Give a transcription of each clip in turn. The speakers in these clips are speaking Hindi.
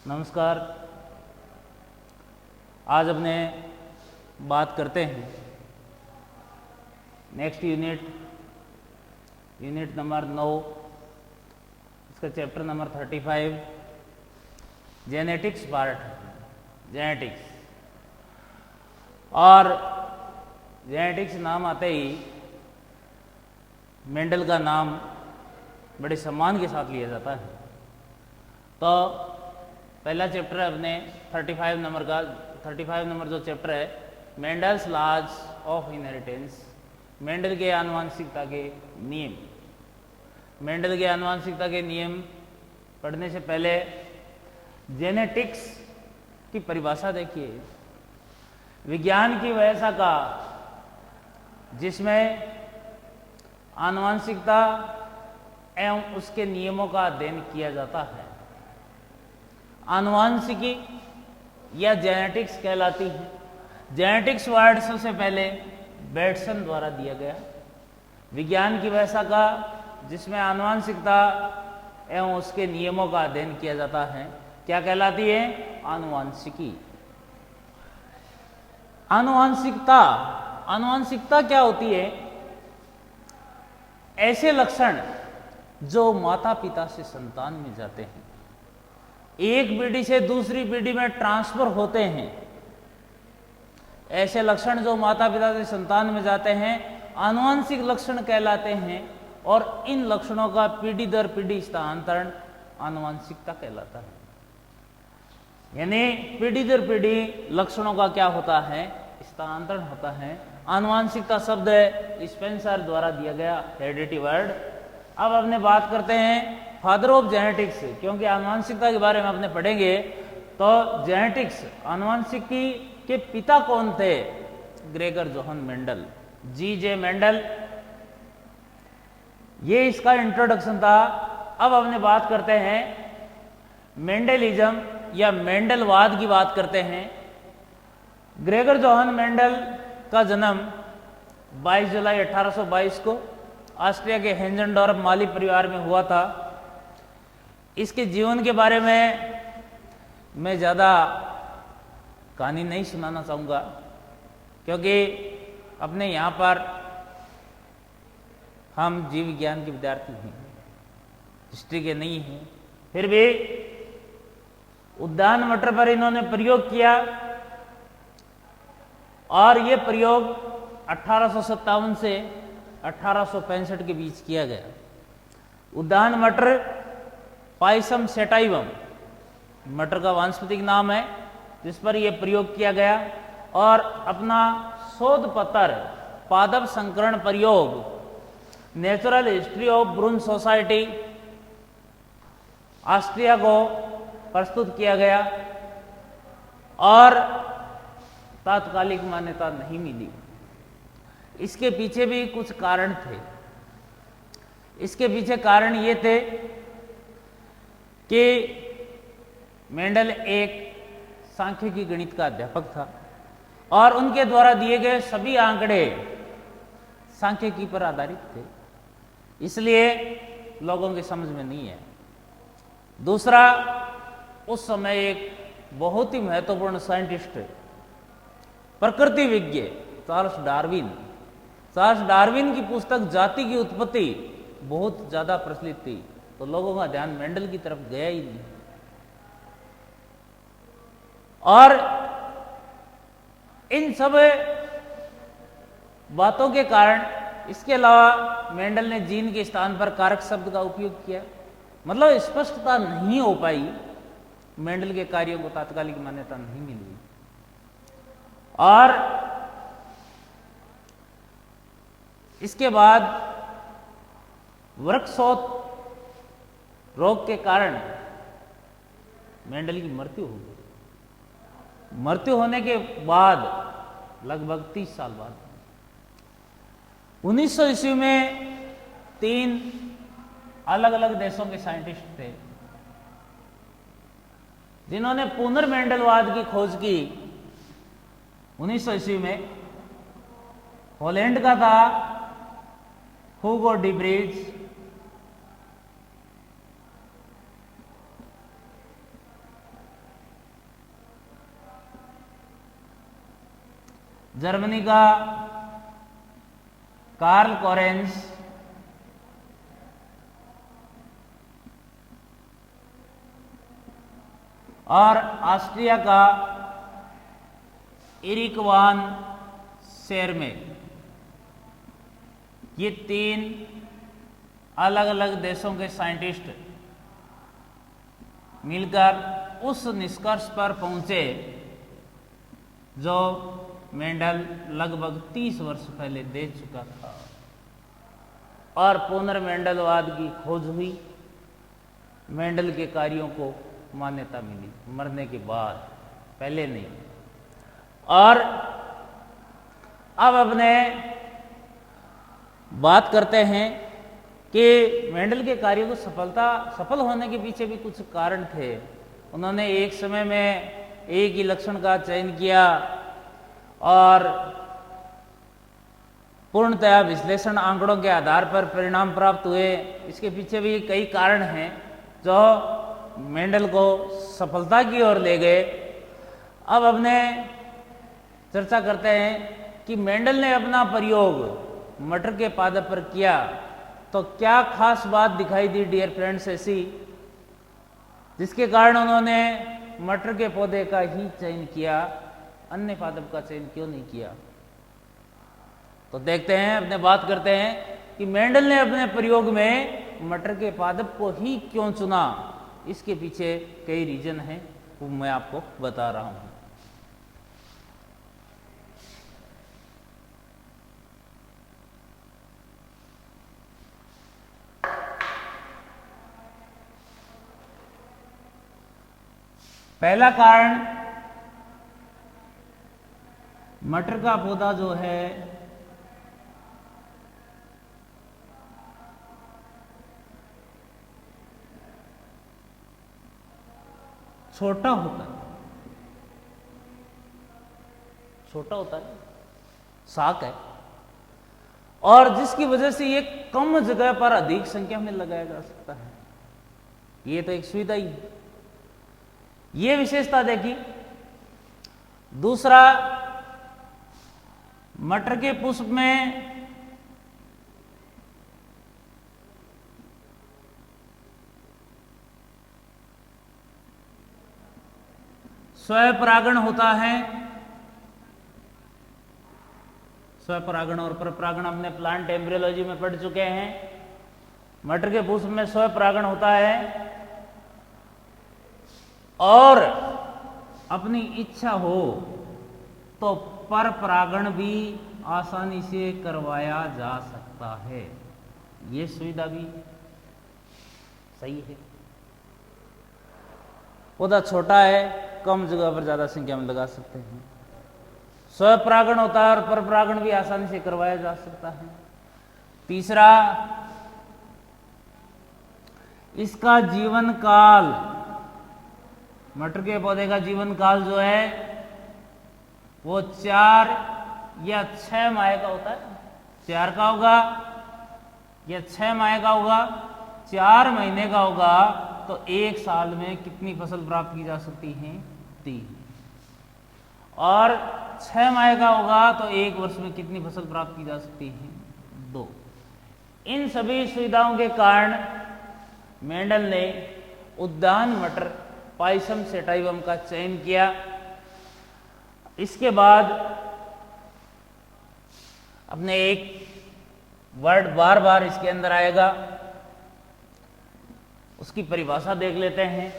नमस्कार। आज अपने बात करते हैं नेक्स्ट यूनिट नंबर 9, इसका chapter number 35 genetics part, genetics. और जेनेटिक्स नाम आते ही मेंडल का नाम बड़े सम्मान के साथ लिया जाता है। तो पहला चैप्टर है अपने 35 नंबर जो चैप्टर है Mendel's laws of inheritance, Mendel के आनुवंशिकता के नियम। मेंडल के आनुवंशिकता के नियम पढ़ने से पहले जेनेटिक्स की परिभाषा देखिए। विज्ञान की वह शाखा जिसमें आनुवंशिकता एवं उसके नियमों का अध्ययन किया जाता है, आनुवंशिकी या जेनेटिक्स कहलाती है। जेनेटिक्स वर्ड सबसे पहले बेटसन द्वारा दिया गया। विज्ञान की वह शाखा जिसमें आनुवंशिकता एवं उसके नियमों का अध्ययन किया जाता है क्या कहलाती है? आनुवंशिकी। आनुवंशिकता क्या होती है? ऐसे लक्षण जो माता पिता से संतान में जाते हैं, एक पीढ़ी से दूसरी पीढ़ी में ट्रांसफर होते हैं। ऐसे लक्षण जो माता पिता से संतान में जाते हैं आनुवंशिक लक्षण कहलाते हैं, और इन लक्षणों का पीढ़ी दर पीढ़ी स्थानांतरण आनुवंशिकता कहलाता है। यानी पीढ़ी दर पीढ़ी लक्षणों का क्या होता है? स्थानांतरण होता है। आनुवंशिकता शब्द स्पेंसर द्वारा दिया गया हेरिडिटी वर्ड। अब अपने बात करते हैं फादर ऑफ जेनेटिक्स, क्योंकि आनुवंशिकता के बारे में अपने पढ़ेंगे। तो जेनेटिक्स, आनुवंशिकी के पिता कौन थे? Gregor Johann Mendel, G J. Mendel. ये इसका इंट्रोडक्शन था। अब अपने बात करते हैं मेंडलिज्म या मेंडलवाद की बात करते हैं। ग्रेगर जोहन मेंडल का जन्म 22 जुलाई 1822 को ऑस्ट्रिया के हेंजनडॉर्फ माली परिवार में हुआ था। इसके जीवन के बारे में मैं ज़्यादा कहानी नहीं सुनाना चाहूँगा, क्योंकि अपने यहाँ पर हम जीव विज्ञान के विद्यार्थी हैं, हिस्ट्री के नहीं हैं। फिर भी उद्यान मटर पर इन्होंने प्रयोग किया, और ये प्रयोग 1857 से 1865 के बीच किया गया। उद्यान मटर पाइसम सेटाइवम मटर का वानस्पतिक नाम है, जिस पर यह प्रयोग किया गया। और अपना शोध पत्र पादप संकरण प्रयोग natural history of Brunn society Austria को प्रस्तुत किया गया, और तात्कालिक मान्यता नहीं मिली। इसके पीछे भी कुछ कारण थे। इसके पीछे कारण ये थे कि मेंडल एक सांख्यिकी गणित का अध्यापक था, और उनके द्वारा दिए गए सभी आंकड़े सांख्यिकी पर आधारित थे, इसलिए लोगों के समझ में नहीं है। दूसरा, उस समय एक बहुत ही महत्वपूर्ण साइंटिस्ट, प्रकृति विज्ञ चार्ल्स डार्विन की पुस्तक जाति की उत्पत्ति बहुत ज्यादा प्रचलित थी, तो लोगों का ध्यान मेंडल की तरफ गया ही नहीं। और इन सब बातों के कारण, इसके अलावा मेंडल ने जीन के स्थान पर कारक शब्द का उपयोग किया, मतलब स्पष्टता नहीं हो पाई। मेंडल के कार्यों को तात्कालिक मान्यता नहीं मिली। और इसके बाद वर्कशॉप रोग के कारण मेंडल की मृत्यु हो गई। मृत्यु होने के बाद लगभग 30 साल बाद 1900 ईस्वी में 3 अलग अलग देशों के साइंटिस्ट थे जिन्होंने पुनर्मेंडलवाद की खोज की। 1900 ईस्वी में हॉलैंड का था हुगो डिब्रीज, जर्मनी का कार्ल कोरेंस, और ऑस्ट्रिया का एरिक वान शेरमेल, ये 3 अलग अलग देशों के साइंटिस्ट मिलकर उस निष्कर्ष पर पहुंचे जो मेंडल लगभग 30 वर्ष पहले दे चुका था, और पुनर्मेंडलवाद की खोज हुई। मेंडल के कार्यों को मान्यता मिली मरने के बाद, पहले नहीं। और अब अपने बात करते हैं कि मेंडल के कार्यों को सफल होने के पीछे भी कुछ कारण थे। उन्होंने एक समय में एक ही लक्षण का चयन किया और पूर्णतया विश्लेषण आंकड़ों के आधार पर परिणाम प्राप्त हुए। इसके पीछे भी कई कारण हैं जो मेंडल को सफलता की ओर ले गए। अब अपने चर्चा करते हैं कि मेंडल ने अपना प्रयोग मटर के पादप पर किया तो क्या खास बात दिखाई दी डियर फ्रेंड्स ऐसी, जिसके कारण उन्होंने मटर के पौधे का ही चयन किया, अन्य पादप का चयन क्यों नहीं किया। तो देखते हैं, अपने बात करते हैं कि मेंडल ने अपने प्रयोग में मटर के पादप को ही क्यों चुना। इसके पीछे कई रीजन हैं, वो मैं आपको बता रहा हूं। पहला कारण, मटर का पौधा जो है छोटा होता है, शाक है, और जिसकी वजह से ये कम जगह पर अधिक संख्या में लगाया जा सकता है। ये तो एक सुविधा ही है, ये विशेषता देखी। दूसरा, मटर के पुष्प में स्वपरागण होता है। स्वपरागण और परपरागण हमने प्लांट एम्ब्रियोलॉजी में पढ़ चुके हैं। मटर के पुष्प में स्वपरागण होता है और अपनी इच्छा हो तो परपरागण भी आसानी से करवाया जा सकता है। ये सुविधा भी सही है। पौधा छोटा है, कम जगह पर ज्यादा संख्या में लगा सकते हैं। स्वपरागण होता है और परपरागण भी आसानी से करवाया जा सकता है। तीसरा, इसका जीवन काल, मटर के पौधे का जीवन काल जो है वो 4 या 6 माह का होता है। 4 का होगा या 6 माह का होगा। 4 महीने का होगा तो 1 साल में कितनी फसल प्राप्त की जा सकती है? 3। और 6 माह का होगा तो 1 वर्ष में कितनी फसल प्राप्त की जा सकती है? 2। इन सभी सुविधाओं के कारण मेंडल ने उद्यान मटर पाइसम सेटाइवम का चयन किया। इसके बाद अपने एक वर्ड बार बार इसके अंदर आएगा, उसकी परिभाषा देख लेते हैं।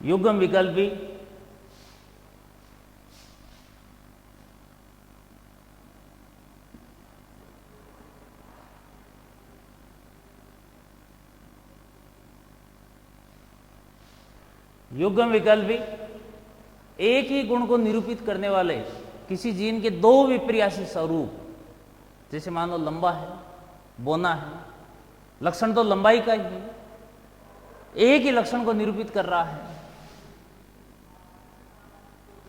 युग्म विकल्पी। युग्म विकल्पी एक ही गुण को निरूपित करने वाले किसी जीन के 2 विपर्यासी स्वरूप, जैसे मान लो लंबा है, बोना है, लक्षण तो लंबाई का ही है, एक ही लक्षण को निरूपित कर रहा है।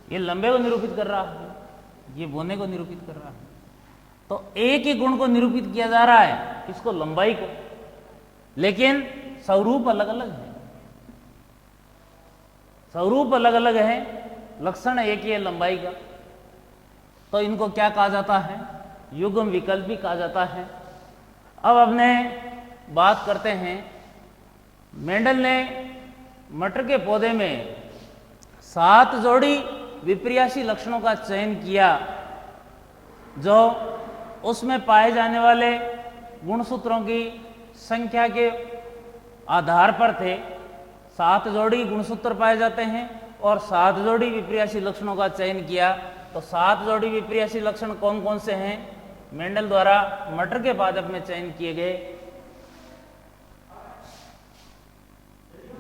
ये लंबे को निरूपित कर रहा है, ये बोने को निरूपित कर रहा है। तो एक ही गुण को निरूपित किया जा रहा है, किसको? लंबाई को, लेकिन स्वरूप अलग अलग है। स्वरूप अलग अलग है, लक्षण एक ही है लंबाई का। तो इनको क्या कहा जाता है? युग्म विकल्पी कहा जाता है। अब अपने बात करते हैं, मेंडल ने मटर के पौधे में 7 जोड़ी विपर्यासी लक्षणों का चयन किया जो उसमें पाए जाने वाले गुणसूत्रों की संख्या के आधार पर थे। 7 जोड़ी गुणसूत्र पाए जाते हैं और 7 जोड़ी विपर्यासी लक्षणों का चयन किया। तो 7 जोड़ी विपर्यासी लक्षण कौन कौन से हैं? मेंडल द्वारा मटर के पादप में चयन किए गए।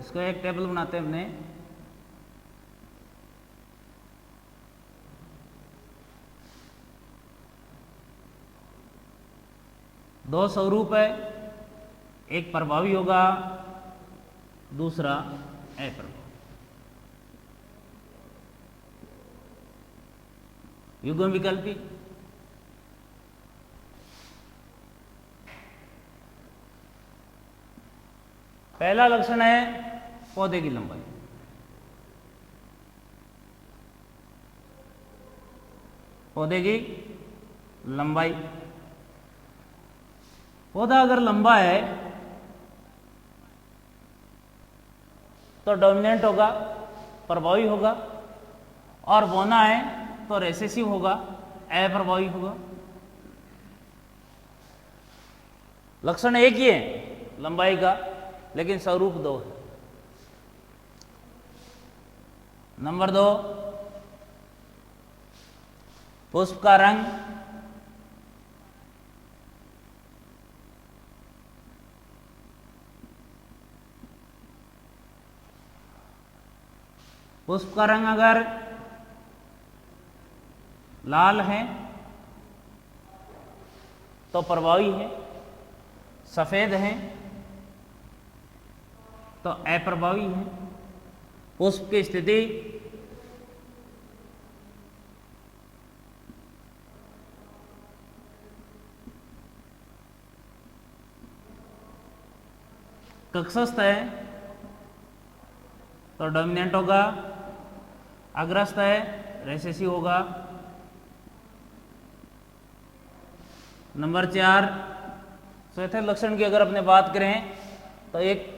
इसको एक टेबल बनाते हैं अपने। दो स्वरूप है, एक प्रभावी होगा, दूसरा अप्रभावी। युग्म विकल्पी पहला लक्षण है पौधे की लंबाई। पौधे की लंबाई, पौधा अगर लंबा है तो डोमिनेंट होगा, प्रभावी होगा, और बोना है तो रेसेसिव होगा, अप्रभावी होगा। लक्षण एक ही है लंबाई का, लेकिन स्वरूप 2 है। नंबर 2, पुष्प का रंग। पुष्प का रंग अगर लाल है तो प्रभावी है, सफेद है तो अप्रभावी है। पुष्प की स्थिति कक्षस्थ है तो डोमिनेंट होगा, अग्रस्थ है रेसेसिव होगा। नंबर 4, चौथे लक्षण की अगर अपने बात करें तो एक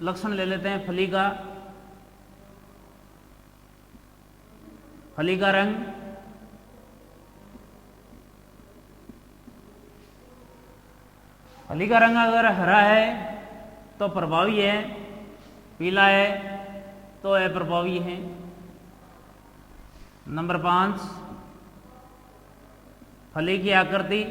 लक्षण ले लेते हैं फली का। फली का रंग, फली का रंग अगर हरा है तो प्रभावी है, पीला है तो अप्रभावी है। नंबर 5, फली की आकृति,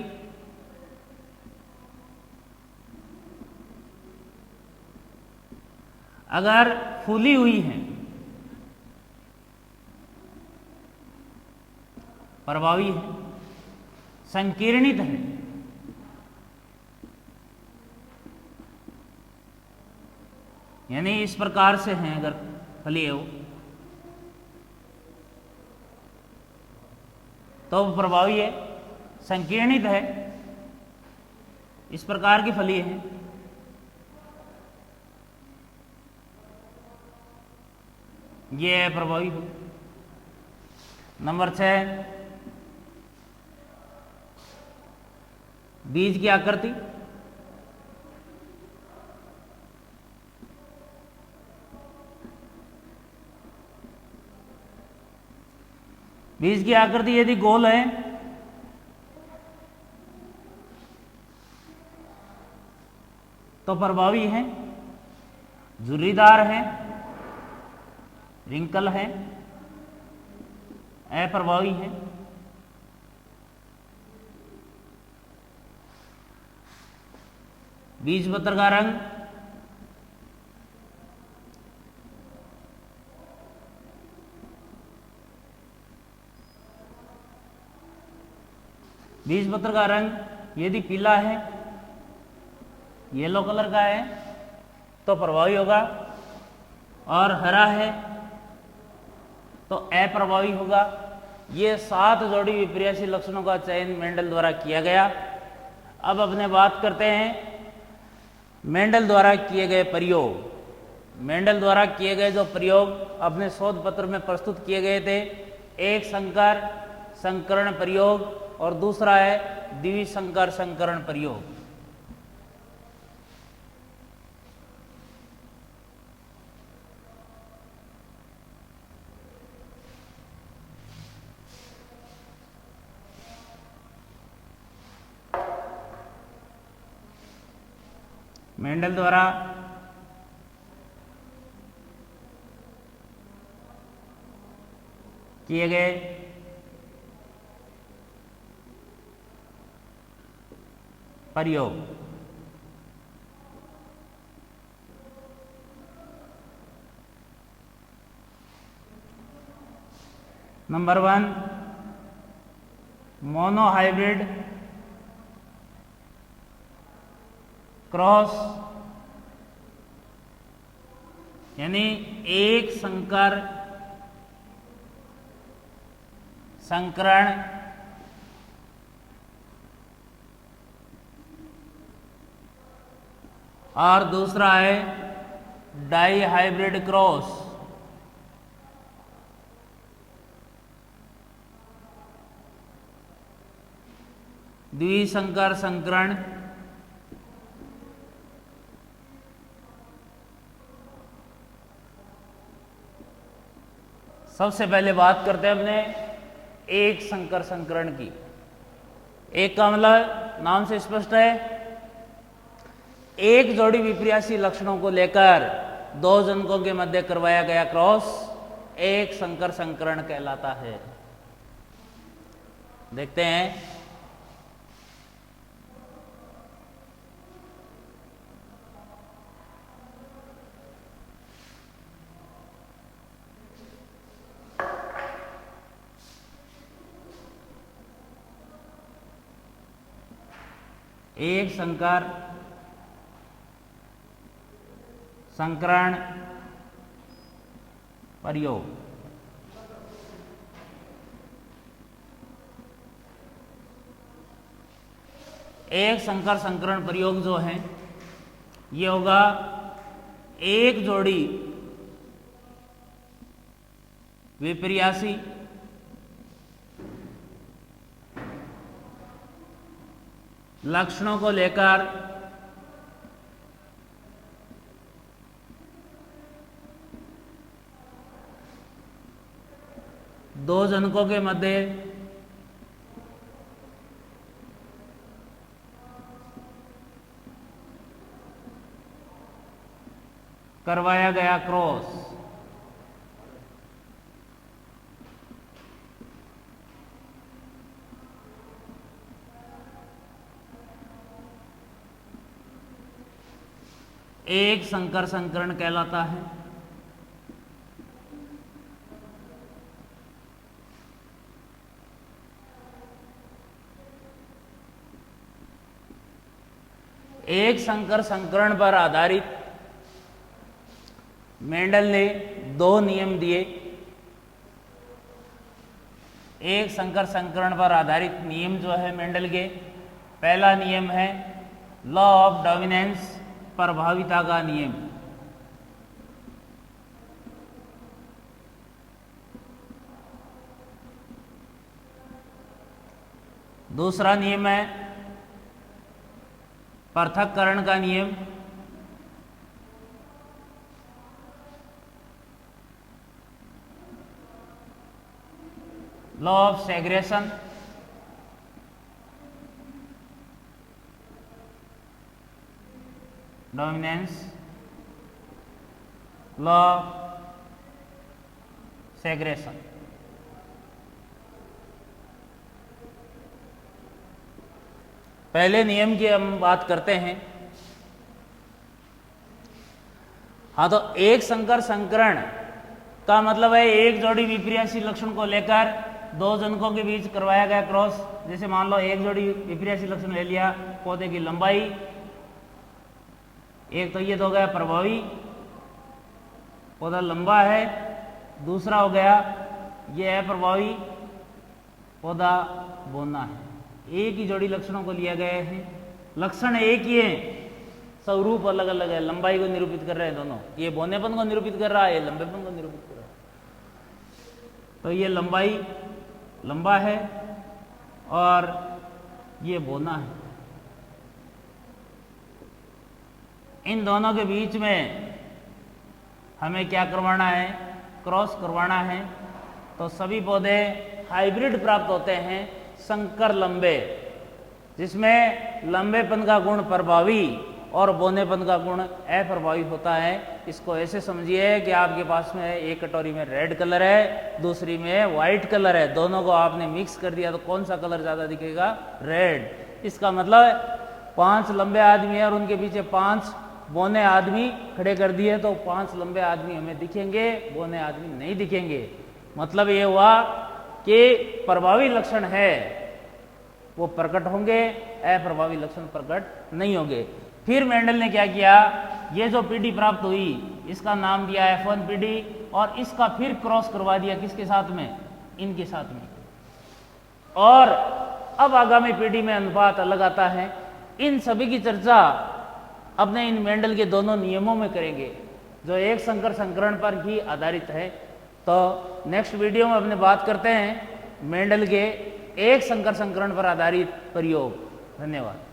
अगर फूली हुई है प्रभावी है, संकीर्णित है यानी इस प्रकार से है, अगर फली है वो तो प्रभावी है। संकीर्णित है, इस प्रकार की फली है, ये प्रभावी हो। नंबर 6, बीज की आकृति, बीज की आकृति यदि गोल है तो प्रभावी है, झुर्रीदार है, रिंकल है, अप्रभावी है। बीज पत्र का रंग, बीज पत्र का रंग यदि पीला है, येलो कलर का है तो प्रभावी होगा, और हरा है तो अप्रभावी होगा। ये 7 जोड़ी विपर्यासी लक्षणों का चयन मेंडल द्वारा किया गया। अब अपने बात करते हैं मेंडल द्वारा किए गए प्रयोग। मेंडल द्वारा किए गए जो प्रयोग अपने शोध पत्र में प्रस्तुत किए गए थे, एक संकर संकरण प्रयोग और दूसरा है द्विसंकर संकरण प्रयोग। मेंडल द्वारा किए गए प्रयोग। नंबर 1, मोनोहाइब्रिड क्रॉस, यानी एक संकर संकरण और दूसरा है डाई हाइब्रिड क्रॉस। द्विसंकर संकरण सबसे पहले बात करते हैं अपने एक संकर संकरण की। एक का मतलब नाम से स्पष्ट है, एक जोड़ी विपर्यासी लक्षणों को लेकर दो जनकों के मध्य करवाया गया क्रॉस एक संकर संकरण कहलाता है। देखते हैं एक संकर संकरण प्रयोग। एक संकर संकरण प्रयोग जो है ये होगा एक जोड़ी विपर्यासी लक्षणों को लेकर दो जनकों के मध्य करवाया गया क्रॉस। एक संकर संकरण कहलाता है। एक संकर संकरण पर आधारित मेंडल ने दो नियम दिए। एक संकर संकरण पर आधारित नियम जो है मेंडल के, पहला नियम है लॉ ऑफ डोमिनेंस, प्रभाविता का नियम। दूसरा नियम है पृथक्करण का नियम। Law of segregation. Dominance, law of segregation. पहले नियम की हम बात करते हैं। हाँ, तो एक संकर संकरण का मतलब है एक जोड़ी विपर्यासी लक्षण को लेकर दो जनकों के बीच करवाया गया क्रॉस। जैसे मान लो एक जोड़ी विपर्यासी लक्षण ले लिया, पौधे की लंबाई, एक तो ये तो हो गया प्रभावी, पौधा लंबा है। दूसरा हो गया ये है प्रभावी, पौधा बोना है। एक ही जोड़ी लक्षणों को लिया गया है, लक्षण एक ही है, स्वरूप अलग अलग है। लंबाई को निरूपित कर रहे हैं दोनों, ये बोनेपन को निरूपित कर रहा है, ये लंबेपन को निरूपित कर रहा है। तो ये लंबाई लंबा है और ये बोना है। इन दोनों के बीच में हमें क्या करवाना है, क्रॉस करवाना है। तो सभी पौधे हाइब्रिड प्राप्त होते हैं संकर लंबे, जिसमें लंबेपन का गुण प्रभावी और बोनेपन का गुण अप्रभावी होता है। इसको ऐसे समझिए कि आपके पास में एक कटोरी में रेड कलर है, दूसरी में व्हाइट कलर है, दोनों को आपने मिक्स कर दिया तो कौन सा कलर ज़्यादा दिखेगा, रेड। इसका मतलब 5 लंबे आदमी है और उनके पीछे 5 बोने आदमी खड़े कर दिए तो 5 लंबे आदमी हमें दिखेंगे, बोने आदमी नहीं दिखेंगे। मतलब ये हुआ कि प्रभावी लक्षण है वो प्रकट होंगे, अप्रभावी लक्षण प्रकट नहीं होंगे। फिर मेंडल ने क्या किया, ये जो पीढ़ी प्राप्त हुई इसका नाम दिया F1 पीढ़ी और इसका फिर क्रॉस करवा दिया किसके साथ में, इनके साथ में। और अब आगामी पीढ़ी में अनुपात अलग आता है। इन सभी की चर्चा अपने इन मेंडल के दोनों नियमों में करेंगे जो एक संकर संकरण पर ही आधारित है। तो नेक्स्ट वीडियो में अपने बात करते हैं मेंडल के एक संकर संकरण पर आधारित प्रयोग। धन्यवाद।